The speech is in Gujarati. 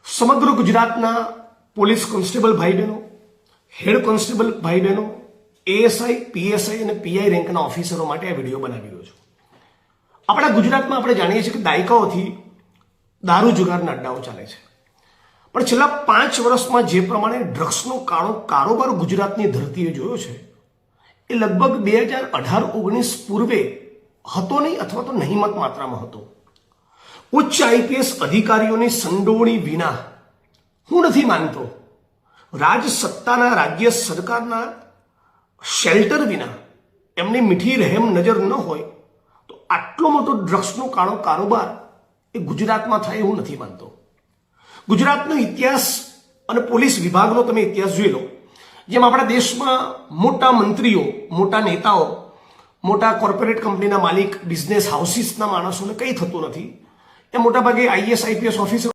સમગ્ર ગુજરાતના પોલીસ કોન્સ્ટેબલ ભાઈ બહેનો, હેડ કોન્સ્ટેબલ ભાઈ બહેનો, એએસઆઈ, પીએસઆઈ અને પીઆઈ રેન્કના ઓફિસરો માટે આ વિડીયો બનાવી રહ્યો છું. આપણા ગુજરાતમાં આપણે જાણીએ છીએ કે દાયકાઓથી દારૂ જુગારના અડ્ડાઓ ચાલે છે, પણ છેલ્લા 5 વર્ષમાં જે પ્રમાણે ડ્રગ્સનો કારોબાર ગુજરાતની ધરતીએ જોયો છે એ લગભગ 2018-19 પૂર્વે હતો નહીં, અથવા તો નહીમત માત્રામાં હતો. ઉચ્ચ આઈપીએસ અધિકારીઓની સંડોવણી વિના હું નથી માનતો રાજ સત્તાના, રાજ્ય સરકારના શેલ્ટર વિના, એમની મીઠી રહેમ નજર ન હોય તો આટલો મોટો ડ્રગ્સનો કારોબાર એ ગુજરાતમાં થાય એવું નથી માનતો. ગુજરાતનો ઇતિહાસ અને પોલીસ વિભાગનો તમે ઇતિહાસ જોઈ લો. જેમ આપણા દેશમાં મોટા મંત્રીઓ, મોટા નેતાઓ, મોટા કોર્પોરેટ કંપનીના માલિક, બિઝનેસ હાઉસીસના માણસોને કંઈ થતું નથી, એ મોટાભાગે આઈએસ આઈપીએસ ઓફિસર